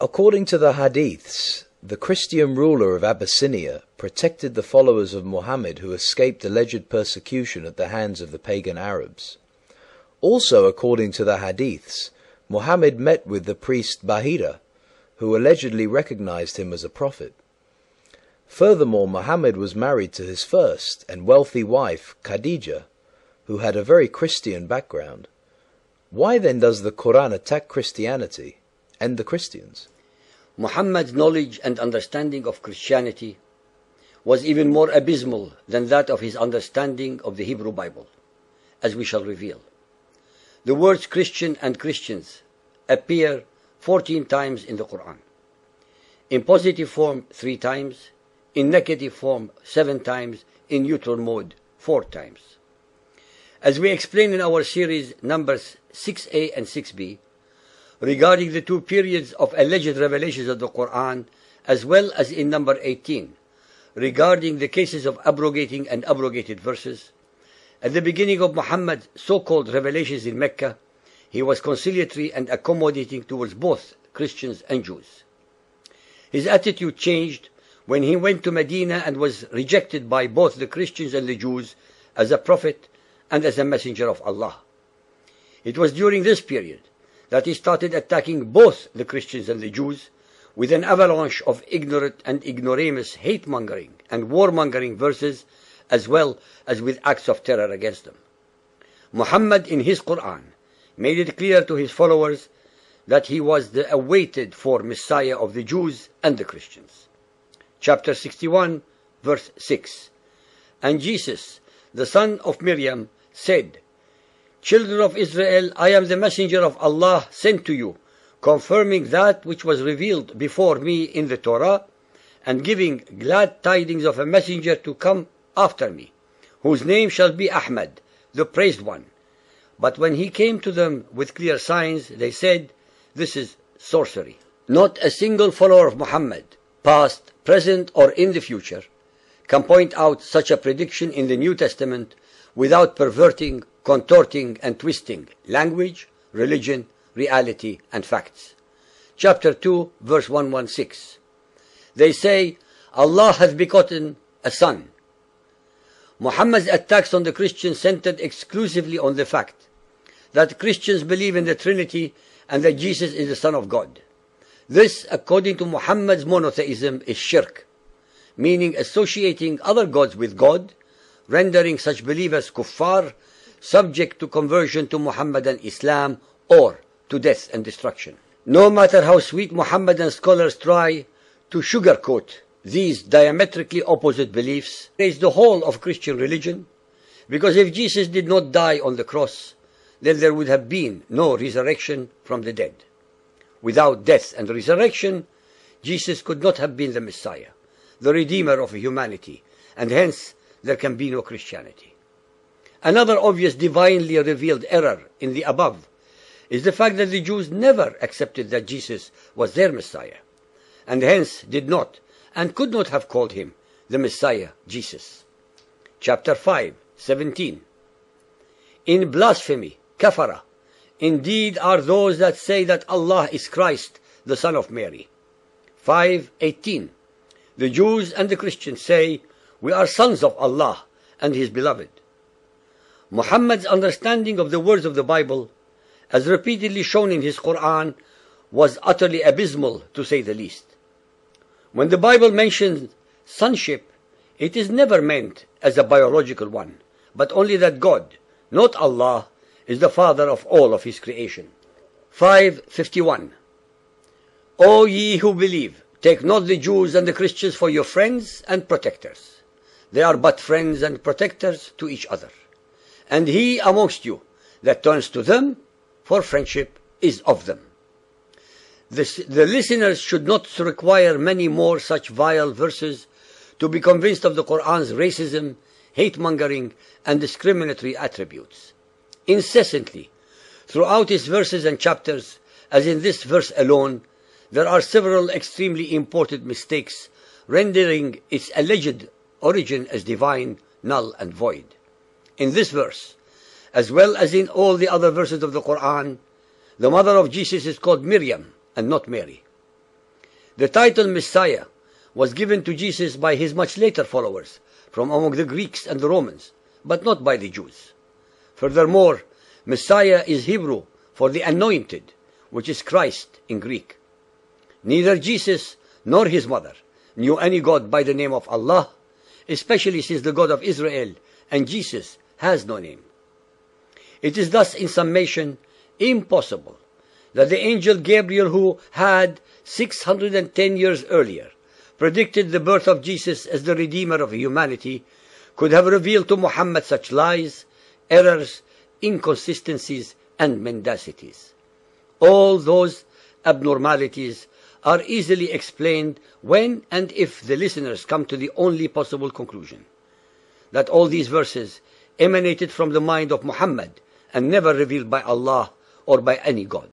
According to the Hadiths, the Christian ruler of Abyssinia protected the followers of Muhammad who escaped alleged persecution at the hands of the pagan Arabs. Also, according to the Hadiths, Muhammad met with the priest Bahira, who allegedly recognized him as a prophet. Furthermore, Muhammad was married to his first and wealthy wife, Khadija, who had a very Christian background. Why then does the Quran attack Christianity and the Christians? Muhammad's knowledge and understanding of Christianity was even more abysmal than that of his understanding of the Hebrew Bible, as we shall reveal. The words Christian and Christians appear 14 times in the Quran. In positive form 3 times, in negative form 7 times, in neutral mode 4 times. As we explain in our series numbers 6a and 6b, regarding the 2 periods of alleged revelations of the Quran, as well as in number 18, regarding the cases of abrogating and abrogated verses, at the beginning of Muhammad's so-called revelations in Mecca, he was conciliatory and accommodating towards both Christians and Jews. His attitude changed when he went to Medina and was rejected by both the Christians and the Jews as a prophet and as a messenger of Allah. It was during this period that he started attacking both the Christians and the Jews with an avalanche of ignorant and ignoramus hate-mongering and war-mongering verses, as well as with acts of terror against them. Muhammad in his Quran made it clear to his followers that he was the awaited for Messiah of the Jews and the Christians. Chapter 61, verse 6. And Jesus, the son of Maryam, said, "Children of Israel, I am the messenger of Allah sent to you, confirming that which was revealed before me in the Torah, and giving glad tidings of a messenger to come after me, whose name shall be Ahmad, the praised one." But when he came to them with clear signs, they said, "This is sorcery." Not a single follower of Muhammad, past, present, or in the future, can point out such a prediction in the New Testament without perverting, contorting, and twisting language, religion, reality, and facts. Chapter 2, verse 116. They say, Allah hath begotten a son. Muhammad's attacks on the Christians centered exclusively on the fact that Christians believe in the Trinity and that Jesus is the Son of God. This, according to Muhammad's monotheism, is shirk, meaning associating other gods with God, rendering such believers kuffar, subject to conversion to Muhammadan Islam or to death and destruction. No matter how sweet Muhammadan scholars try to sugarcoat these diametrically opposite beliefs, praise the whole of Christian religion, because if Jesus did not die on the cross, then there would have been no resurrection from the dead. Without death and resurrection, Jesus could not have been the Messiah, the Redeemer of humanity, and hence there can be no Christianity. Another obvious divinely revealed error in the above is the fact that the Jews never accepted that Jesus was their Messiah, and hence did not and could not have called him the Messiah Jesus. Chapter 5, 17. In blasphemy, kafara, indeed are those that say that Allah is Christ, the Son of Mary. 5:18. The Jews and the Christians say, we are sons of Allah and His beloved. Muhammad's understanding of the words of the Bible, as repeatedly shown in his Quran, was utterly abysmal, to say the least. When the Bible mentions sonship, it is never meant as a biological one, but only that God, not Allah, is the Father of all of His creation. 5:51. O ye who believe, take not the Jews and the Christians for your friends and protectors. They are but friends and protectors to each other. And he amongst you that turns to them for friendship is of them. The listeners should not require many more such vile verses to be convinced of the Quran's racism, hate-mongering, and discriminatory attributes. Incessantly, throughout its verses and chapters, as in this verse alone, there are several extremely important mistakes, rendering its alleged origin as divine, null and void. In this verse, as well as in all the other verses of the Quran, The mother of Jesus is called Miriam and not Mary. The title Messiah was given to Jesus by his much later followers from among the Greeks and the Romans, but not by the Jews. Furthermore, Messiah is Hebrew for the anointed, which is Christ in Greek. Neither Jesus nor his mother knew any God by the name of Allah, especially since the God of Israel and Jesus has no name. It is thus, in summation, impossible that the angel Gabriel, who had 610 years earlier predicted the birth of Jesus as the Redeemer of humanity, could have revealed to Muhammad such lies, errors, inconsistencies, and mendacities. All those abnormalities are easily explained when and if the listeners come to the only possible conclusion, that all these verses emanated from the mind of Muhammad and never revealed by Allah or by any God.